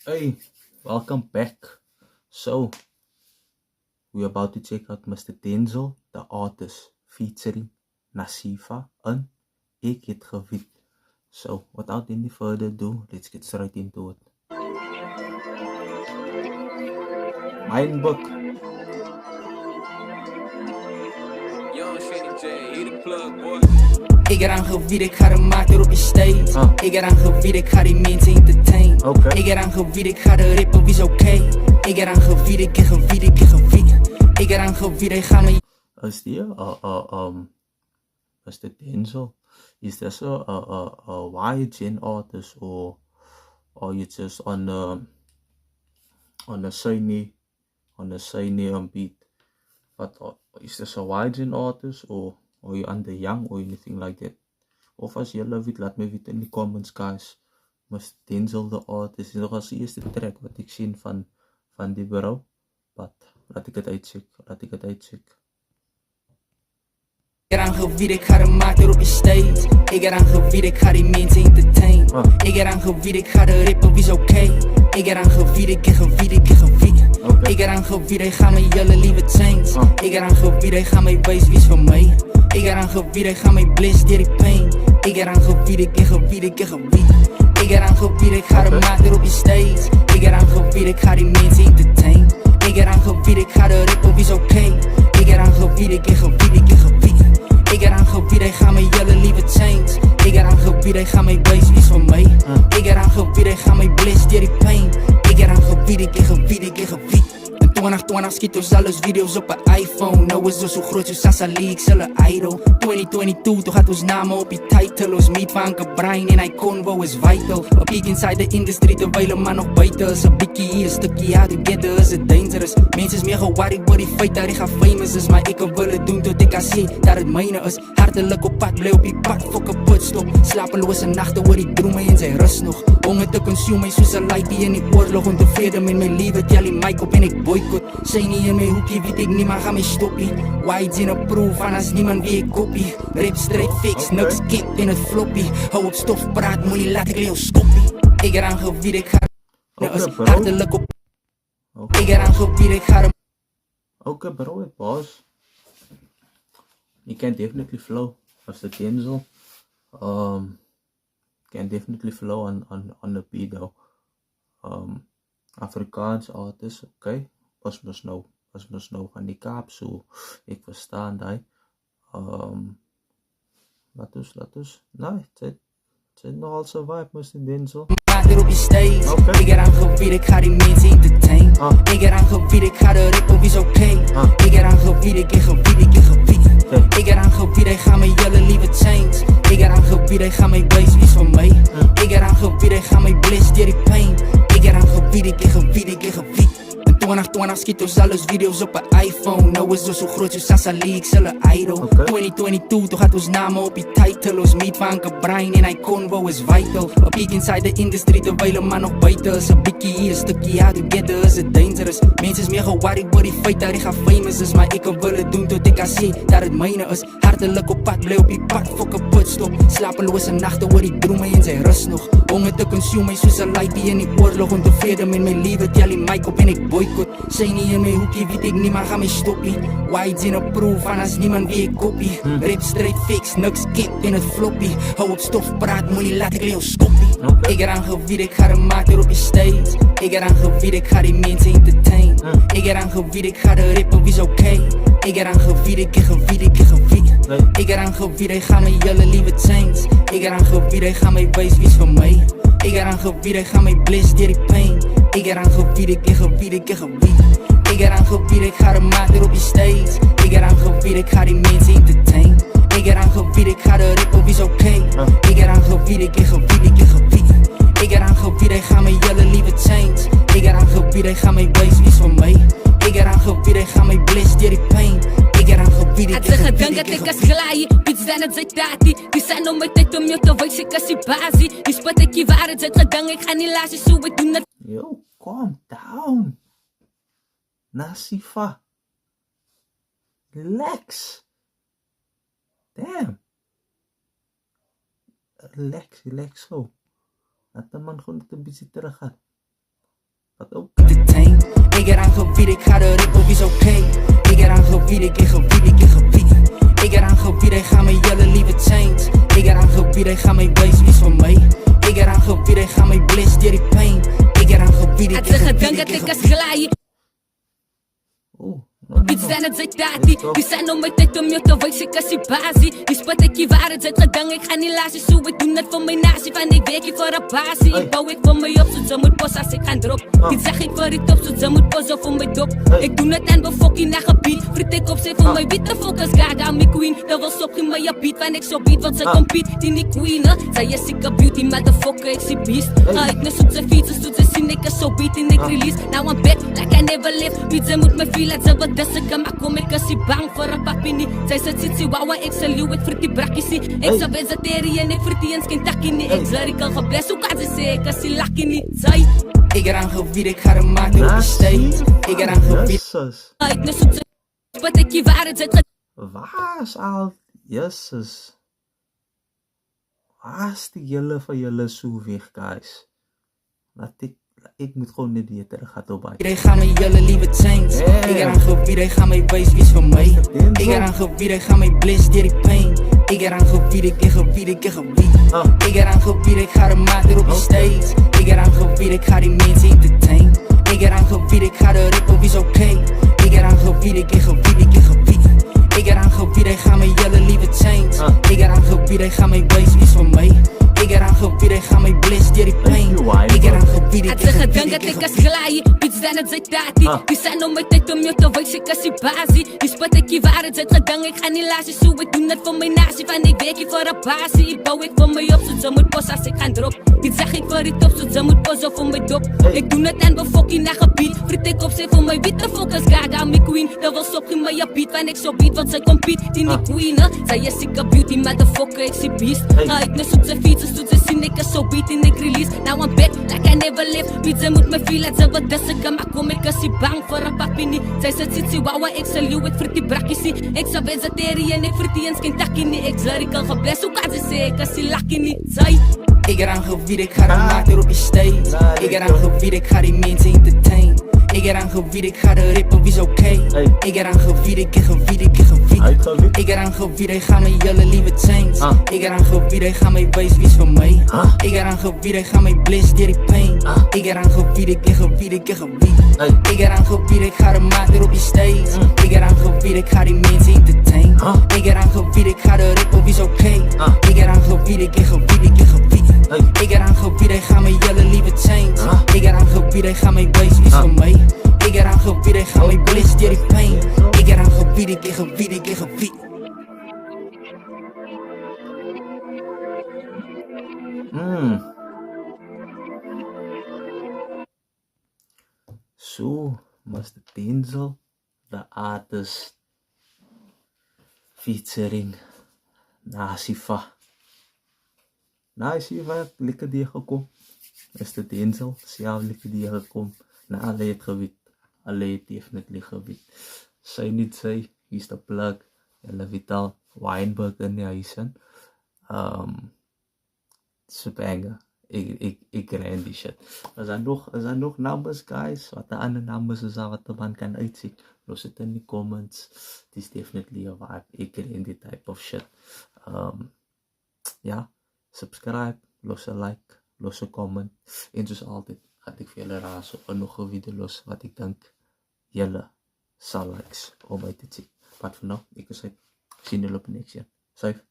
Hey, welcome back. So, we're about to check out Mr. Denzel, the artist, featuring Nasifa and Ik Het Gewit. So, without any further ado, let's get straight into it. Mijn book. Young Shady J, he the plug, boy. Ik eraan gewied, ik ga de maak er op je stage. Ik eraan gewied, ik ga die mensen entertain. Okay. Ik eraan gewied, ik ga de rippen, wie is oké. Ik eraan gewied, ik heb gewied, ik heb gewied. Ik eraan gewied, ik ga me... Is die, Mr. Denzel, is this a YGN artist or you just on a shiny beat? But is this a YGN artist or you under young or anything like that? Of as jy love it, laat my weet in die comments, guys. Mr. Denzel the artist is nog as die eerste track wat ek sien van die bro. But laat ek dit uitcheck. Ik eraan gewied, ik ga de maak er op je stage. Ik eraan gewied, ik ga die mensen entertain. Ik eraan gewied, ik ga de rippen, wie is oké. Ik eraan gewied, ik heb gewied, ik heb gewied. Ik eraan gewied, ik ga mijn jullie lieve change. Ik eraan gewied, ik ga mijn wees, wie is van mij. Ik eraan gewied, ik ga mijn bliss, die die pain. Ik eraan gewied, ik heb gewied, ik heb gewied. Ik eraan gewied, ik ga de maak er op je stage. Ik eraan gewied, ik ga die mensen entertain. Ik eraan gewied, ik ga de rippen, wie is oké. Ik eraan gewied, ik heb gewied, ik heb gewied. Ik eraan gebied, ik ga mijn jullie lieve change. Ik eraan gebied, ik ga mijn wees, wie is van mij. Ik eraan gebied, ik ga mijn bliss, die die pain. Ik eraan gebied, ik heb gebied, ik heb gebied. En 2020 schiet ons alles video's op een iPhone. Nou is zo groot, zo Sasa League, zullen idol. 2022, toch gaat ons namen op je title. Ons meet van een brein en hij convo is vital. A peek inside the industry, terwijl een man nog buiten is. Een bikkie hier, een stukje out together is het dangerous. Mensen is meer geworried, door die feit dat ik ga famous is. Maar ik kan willen doen tot ik kan zien dat het mijne is. Hartelijk op pad, blij op die pad, fuck een putstop. Slapeloze nachten, word ik dromen in zijn rust nog. Honger te consumen, soos een light die in die oorlog. Ontevreden met mijn leven, tel die mic op en ik boycott. Zijn niet in mijn hoekje, weet ik niemand ga mij stoppie. White in een proef, anders niemand wie ik kopie. Rip straight fix, niks kip in het floppy. Hou op stof, praat, moet je laat ik leo skoppie. Ik eraan gebied, ik ga hartelijk op. Ik eraan gebied, ik ga Okay, bro, it was. You can definitely flow, Mr. Denzel. Can definitely flow on the beat though. Afrikaans artist, okay. Was nou van die Kaap, so ek verstaan die. Laat ons. Nee, het zit nogal zo vibe, Mr. Denzel. er op je stage. Ik eraan gebied, ik ga die mensen entertain. Ik eraan gebied, ik ga de rippen, wie is oké. Ik eraan gebied, ik heb gebied, ik heb gebied. Ik eraan gebied, ik ga mijn jullie lieve change. Ik eraan gebied, ik ga mijn wees, wie is van mij. Ik eraan gebied, ik ga mijn bliss, die die pain. Ik eraan gebied, ik heb gebied, ik heb gebied. 2020 schiet ons alles video's op een iPhone. Nou is zo groot, zo Sasa League, zullen idol. 2022, toch gaat ons namen op je title. Ons meet van een brein en hij convo is vital. A peek inside the industry, terwijl een man nog buiten is. Een bikkie hier, een stukje out together is het dangerous. Mensen is meer geworried, door die feit dat ik ga famous is. Maar ik kan willen doen tot ik kan zien dat het mijne is. Hartelijk op pad, blij op je pad, fuck een putstop. Slapeloze nachten, word ik dromen in zijn rust nog. Honger te consumen, soos een light die in die oorlog. Ontevreden met mijn leven, tel die mic op en ik boycott. Zijn niet in mijn hoekje, weet ik niemand ga mij stoppie. White in een proef, anders niemand wie ik kopie. Rip straight fix, niks kip in het floppy. Hou op stof, praat, moet je laat ik leo skoppie. Ik eraan gebied, ik ga de maak er op je stage. Ik eraan gebied, ik ga die mensen entertain. Ik eraan gebied, ik ga de rippen, wie is oké. Ik eraan gebied, ik heb gebied, ik heb gebied. Ik eraan gebied, ik ga mijn jullie lieve change. Ik eraan gebied, ik ga mijn wees, wie is van mij. Ik eraan gebied, ik ga mijn bliss, die die pain. Ik eraan gebied, ik heb gebied, ik heb gebied. Ik eraan gebied, ik ga de maak er op je stage. Ik eraan gebied, ik ga die mensen entertain. Ik eraan gebied, ik ga de rippen, wie is oké. Ik eraan gebied, ik heb gebied, ik heb gebied. Ik eraan gebied, ik ga mijn jullie lieve change. Ik eraan gebied, ik ga mijn wees, wie is van mij. Ik eraan gebied, ik ga mijn bliss, die die pain. Ik eraan gebied, ik heb gebied, ik heb gebied. Pizza na zaitati, die zijn om my tyd om jou te wys ek as die basie. Die spot ek die waar het gedang, ek gaan nie laat jy so ek doen dat. Yo, calm down. Nasifa. Relax. Damn. Relax zo. Laat de man gewoon een beetje terug gaan. Wat ook. entertain. Ik eraan gebied, ik ga de rip op, is oké. Ik eraan gebied, ik gebied. Ik eraan gebied, ik ga mijn jelle lieve change. Ik eraan gebied, ik ga mijn wees, wie is van mij. Ik eraan gebied, ik ga mijn bliss, die pain. Ik eraan gebied, ik At sa kadang at ikas galay Oh, Iets dan het zit dati Die zijn om my tyd om jou te wys ek as die basie Die spot ek die waarheid zit gedang ek gaan nie lasie So ek doen het vir my nasie van ek werk hier vir 'n basie Ek bou ek vir my op so ze moet pos as ek gaan drop Dit zeg ek vir die top so ze moet pos op vir my dop Ek doen het aan befokkie na gebied Vriet ek op sê vir my witte focus gaga my queen Dat wil sop geen my beat van ek so beat want sy compete Die nie queen Sy is sikke beauty motherfucker ek sy beast Ga ek net soet sy fiets soet sy sien ek is so beat en ek release Now I'm back like I never left Beat ze moet my feel dat ze wat dis ek maar kom ek is nie bang vir 'n papi nie Sy sit sitsie wawa ek sal jou ek vir die brakkies nie Ek sal vegetarian ek vir die eens geen takkie nie Ek lyrical gebless hoe kan sy sê ek is die lucky nie Sy Ik eraan gebied, ik ga de maat op de stage. Ik eraan gebied. Jezus. Ek net soet wat ek die waarheid zit Waar is al... Jezus. Waar is die julle van julle so weg, guys? Ik moet gewoon net weer terug gaan op Ik ga mijn jelle lieve change. Ik eraan gebied, ik ga mijn wees, wie is van mij. Ik eraan gebied, ik ga mijn bliss, die pain. Ik eraan gebied, ik gebied. Ik eraan gebied, ik ga de maat op de stage. Ik eraan gebied, ik ga die mensen entertain. Ik eraan gebied, ik ga de rip op, is oké. Ik eraan gebied, ik gebied. Ik eraan gebied, ik ga mijn jelle lieve change. Ik eraan gebied, ik ga mijn wees, wie is van mij. Ik eraan gebied, ik ga mijn bliss, die pain. Ik eraan gebied, At sa kadang at ikas galay Beats dan het zit dati Die zijn om my tyd om jou te wys ek is die basie Die spot ek die waarheid zit gedang ek gaan nie lasie So ek doen het vir my nasie van ek werk hier vir 'n basie Ek bou ek vir my op so ze moet pos as ek gaan drop Dit zeg ek vir die top so ze moet pos op vir my dop Ek doen het aan befokkie na gebied Vriet ek op sê vir my witte focus gaga my queen Dat wil sop geen my beat van ek so beat want sy compete Die nie queen Sy is sikke beauty motherfucker ek sy beast Ga ek net soet sy fiets soet sy sien ek is so beat en ek release Now I'm back like I never left Beat ze moet my feel dat ze wat dis ek maar kom ek is nie bang vir 'n papi nie Sy sit sitsie wawa ek sal jou ek vir die brakkies nie Ek sal vegetarian ek vir die eens geen takkie nie Ek lyrical gebless hoe kan sy sê ek is die lucky nie Sy Ik eraan gebied, ik ga de maat op de stage. Ik eraan gebied, ik ga die mensen entertain. Ik eraan gebied, ik ga de rip op, is oké. Ik eraan gebied, ik gebied. Ik eraan gebied, ik ga mijn jelle lieve change. Ik eraan gebied, ik ga mijn wees, wie is van mij. Ik eraan gebied, ik ga mijn bliss, die pain. Ik eraan gebied, ik gebied. Ik eraan gebied, ik ga de maat op de stage. Ik eraan gebied, ik ga die mensen entertain. Ik eraan gebied, ik ga de rip op, is oké. Ik eraan gebied, ik gebied. Ik eraan gebied, ik ga mijn jelle lieve change. Ik eraan gebied, ik ga mijn wees, wie is van mij. Ik eraan gebied, ik ga mijn bliss, die pain. Ik eraan gebied, ik gebied. So, Mr. Denzel, the artist, featuring Nasifa. Nasifa, lekker die gekom. Mr. Denzel, zelf lekker die gekom. Na alle het gewit. Alle het definitely gewit. Sy niet sy, hier's the plug. Julle weet al, Weinberg in die huis in. Super ik ren die shit. Er zijn nog numbers, guys. Wat de andere numbers is wat de man kan uitzien. Los het in die comments. Het is definitely a vibe. Ik ren die type of shit. Ja, subscribe, los een like, los een comment. En zoals altijd gaat ik voor jullie razen en nog een video los wat ik denk jullie zal likes om uit te zien. Maar voor nu, ik zeg, zien jullie op de next one. Safe.